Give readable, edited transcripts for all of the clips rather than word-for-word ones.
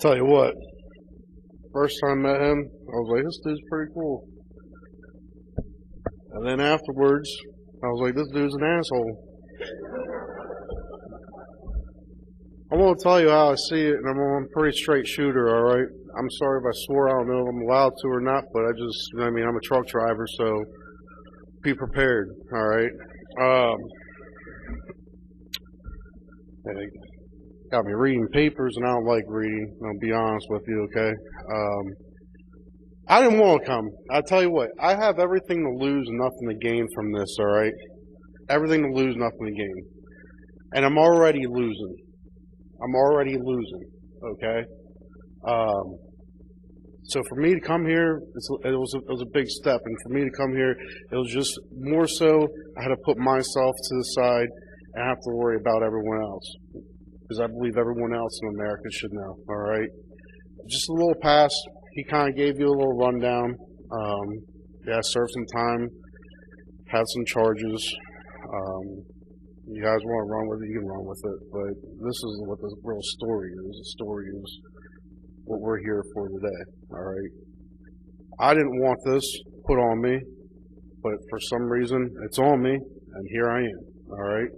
Tell you what, first time I met him, I was like, this dude's pretty cool. And then afterwards, I was like, this dude's an asshole. I won't tell you how I see it, and I'm a pretty straight shooter, alright? I'm sorry if I swore, I don't know if I'm allowed to or not, but I'm a truck driver, so be prepared, alright? They got me reading papers, and I don't like reading, I'll be honest with you, okay? I didn't want to come. I tell you what, I have everything to lose and nothing to gain from this, alright? Everything to lose, nothing to gain. And I'm already losing. Okay? So for me to come here, it was a big step. And for me to come here, it was just more so I had to put myself to the side and have to worry about everyone else. Because I believe everyone else in America should know, alright? Just a little past, he kind of gave you a little rundown. Yeah, served some time, had some charges. You guys want to run with it, you can run with it. But this is what the real story is. The story is what we're here for today, alright? I didn't want this put on me, but for some reason, it's on me, and here I am, alright?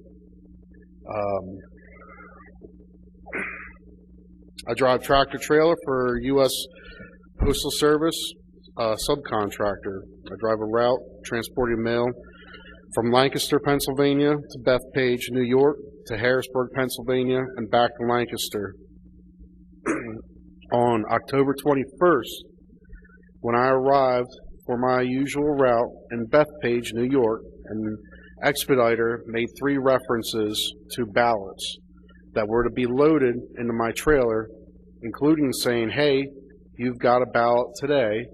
I drive tractor trailer for U.S. Postal Service, subcontractor. I drive a route transporting mail from Lancaster, Pennsylvania to Bethpage, New York to Harrisburg, Pennsylvania, and back to Lancaster. On October 21st, when I arrived for my usual route in Bethpage, New York, an expediter made 3 references to ballots that were to be loaded into my trailer, including saying, hey, you've got a ballot today,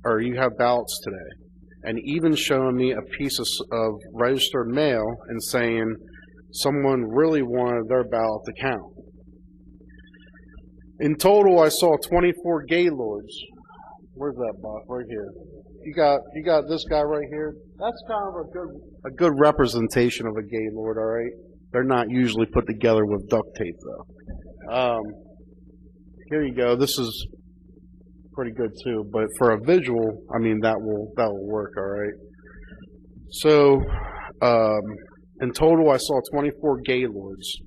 or you have ballots today. And even showing me a piece of registered mail and saying someone really wanted their ballot to count. In total, I saw 24 gaylords. Where's that box? Right here. You got this guy right here. That's kind of a good representation of a gaylord, all right? They're not usually put together with duct tape, though. Here you go. This is pretty good too, but for a visual, I mean, that will work, all right? So, in total, I saw 24 gaylords,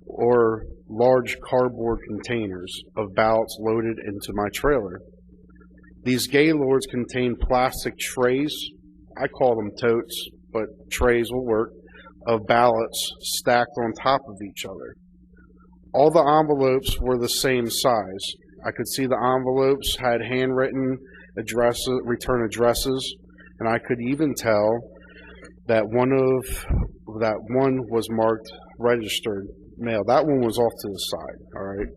or large cardboard containers of ballots loaded into my trailer. These gaylords contain plastic trays, I call them totes, but trays will work, of ballots stacked on top of each other. All the envelopes were the same size. I could see the envelopes had handwritten addresses, return addresses, and I could even tell that one was marked registered mail. That one was off to the side, all right?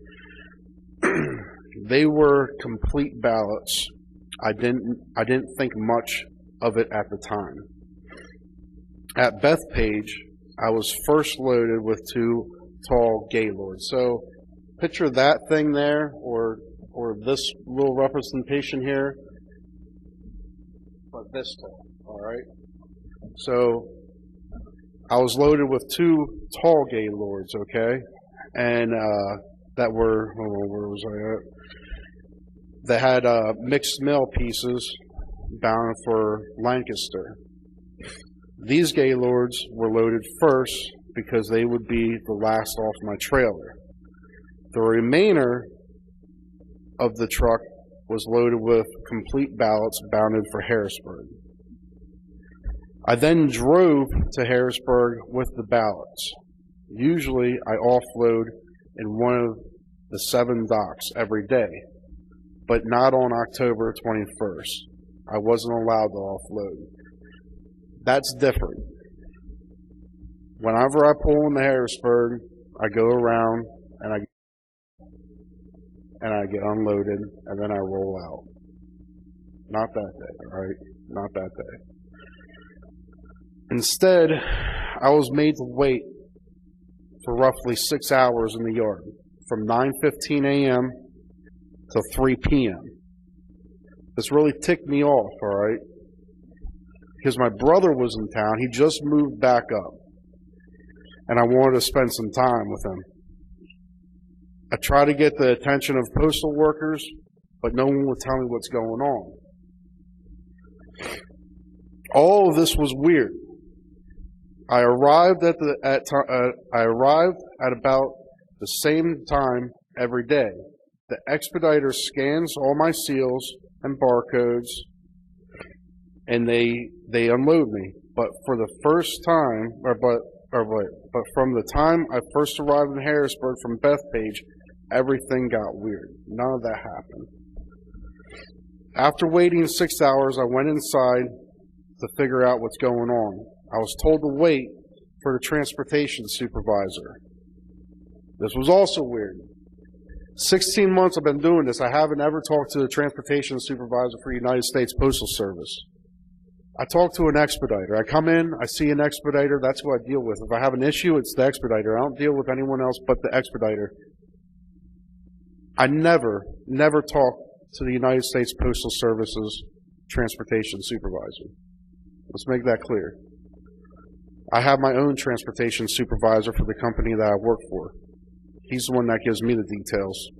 They were complete ballots. I didn't think much of it at the time. At Bethpage, I was first loaded with 2 tall gaylords. So picture that thing there, or this little representation here, but this tall, all right? So I was loaded with 2 tall gaylords, okay? And that were, hold on, where was I at? They had mixed mail pieces bound for Lancaster. These gaylords were loaded first because they would be the last off my trailer. The remainder of the truck was loaded with complete ballots bounded for Harrisburg. I then drove to Harrisburg with the ballots. Usually I offload in one of the 7 docks every day, but not on October 21st. I wasn't allowed to offload. That's different. Whenever I pull into Harrisburg, I go around and I get unloaded, and then I roll out. Not that day, all right? Not that day. Instead, I was made to wait for roughly 6 hours in the yard, from 9:15 a.m. to 3 p.m. This really ticked me off, all right? Because my brother was in town. He just moved back up, and I wanted to spend some time with him. I try to get the attention of postal workers, but no one would tell me what's going on. All of this was weird. I arrived at about the same time every day. The expediter scans all my seals and barcodes, and they unload me. But for the first time, but from the time I first arrived in Harrisburg from Bethpage, everything got weird. None of that happened. After waiting 6 hours, I went inside to figure out what's going on. I was told to wait for the transportation supervisor. This was also weird. 16 months I've been doing this. I haven't ever talked to the transportation supervisor for the United States Postal Service. I talk to an expediter. I come in, I see an expediter, that's who I deal with. If I have an issue, it's the expediter. I don't deal with anyone else but the expediter. I never talk to the United States Postal Service's transportation supervisor. Let's make that clear. I have my own transportation supervisor for the company that I work for. He's the one that gives me the details.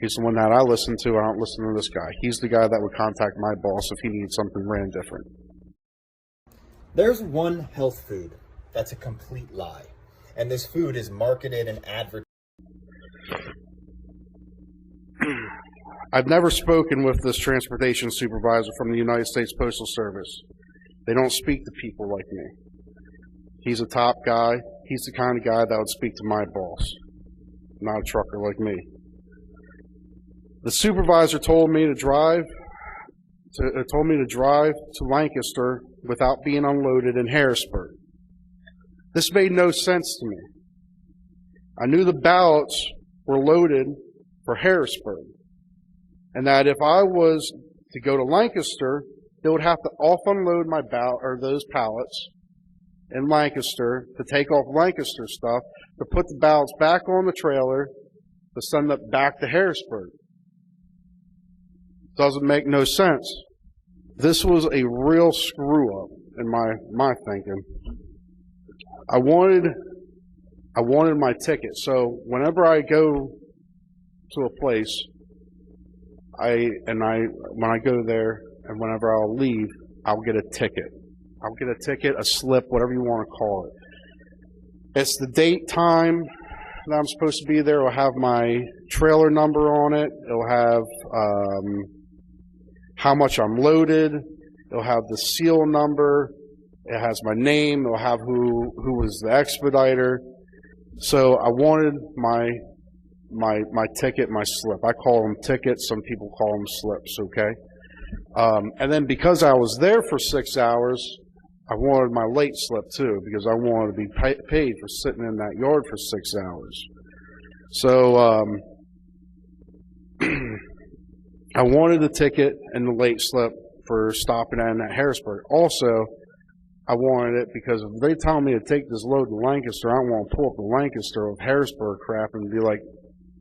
He's the one that I listen to. I don't listen to this guy. He's the guy that would contact my boss if he needs something ran different. There's one health food that's a complete lie, and this food is marketed and advertised. I've never spoken with this transportation supervisor from the United States Postal Service. They don't speak to people like me. He's a top guy. He's the kind of guy that would speak to my boss, not a trucker like me. The supervisor told me to drive to Lancaster without being unloaded in Harrisburg. This made no sense to me. I knew the ballots were loaded for Harrisburg, and that if I was to go to Lancaster, they would have to off-unload my ballot or those pallets in Lancaster to take off Lancaster stuff, to put the ballots back on the trailer, to send it back to Harrisburg. Doesn't make no sense. This was a real screw up in my thinking. I wanted my ticket. So whenever I go to a place, when I go there and whenever I'll leave, I'll get a ticket. I'll get a ticket, a slip, whatever you want to call it. It's the date, time that I'm supposed to be there. It'll have my trailer number on it. It'll have how much I'm loaded. It'll have the seal number. It has my name. It'll have who was the expediter. So I wanted my ticket, my slip. I call them tickets. Some people call them slips, okay? And then because I was there for 6 hours, I wanted my late slip too, because I wanted to be paid for sitting in that yard for 6 hours. So I wanted the ticket and the late slip for stopping in at Harrisburg. Also, I wanted it because if they tell me to take this load to Lancaster, I don't want to pull up the Lancaster of Harrisburg crap and be like,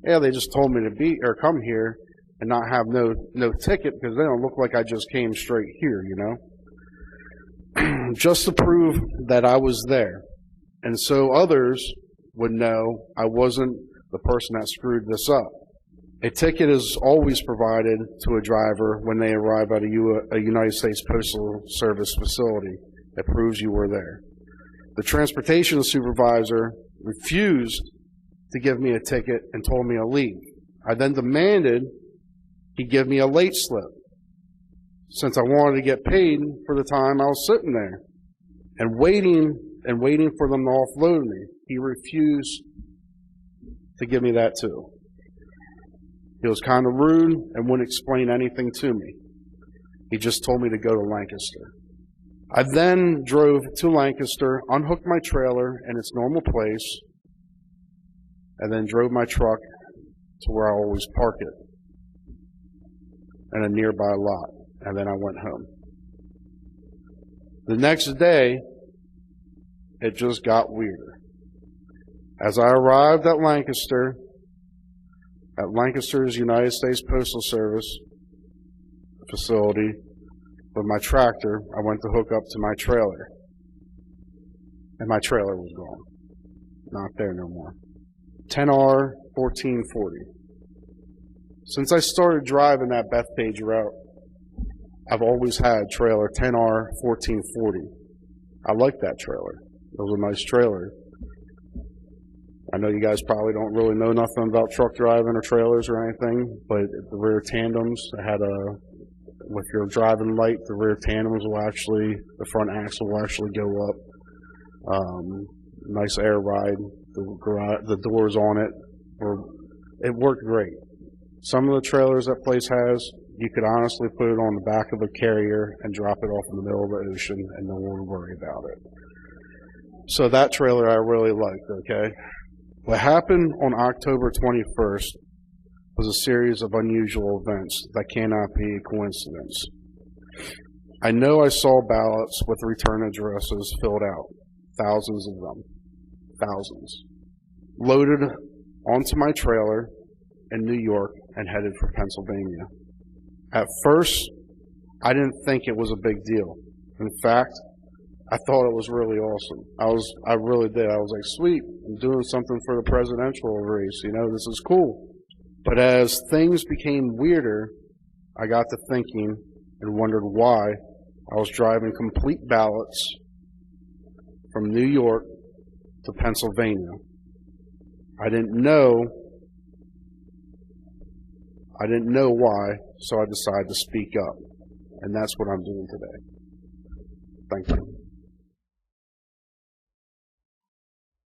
yeah, they just told me to come here and not have no ticket, because they don't look like I just came straight here, you know? Just to prove that I was there. And so others would know I wasn't the person that screwed this up. A ticket is always provided to a driver when they arrive at a United States Postal Service facility. It proves you were there. The transportation supervisor refused to give me a ticket and told me to leave. I then demanded he give me a late slip, since I wanted to get paid for the time I was sitting there and waiting for them to offload me. He refused to give me that too. He was kind of rude and wouldn't explain anything to me. He just told me to go to Lancaster. I then drove to Lancaster, unhooked my trailer in its normal place, and then drove my truck to where I always park it in a nearby lot. And then I went home. The next day, it just got weirder. As I arrived at Lancaster's United States Postal Service facility with my tractor, I went to hook up to my trailer. And my trailer was gone. Not there no more. 10R 1440. Since I started driving that Bethpage route, I've always had trailer 10R 1440. I like that trailer. It was a nice trailer. I know you guys probably don't really know nothing about truck driving or trailers or anything, but the rear tandems, I had with your driving light, the rear tandems will actually, the front axle will actually go up. Nice air ride. The doors on it worked great. Some of the trailers that place has, you could honestly put it on the back of a carrier and drop it off in the middle of the ocean and no one would worry about it. So that trailer I really liked, okay? What happened on October 21st was a series of unusual events that cannot be a coincidence. I know I saw ballots with return addresses filled out, thousands of them, thousands, loaded onto my trailer in New York and headed for Pennsylvania. At first, I didn't think it was a big deal. In fact, I thought it was really awesome. I really did. I was like, sweet, I'm doing something for the presidential race. You know, this is cool. But as things became weirder, I got to thinking and wondered why I was driving complete ballots from New York to Pennsylvania. I didn't know why, so I decided to speak up. And that's what I'm doing today. Thank you.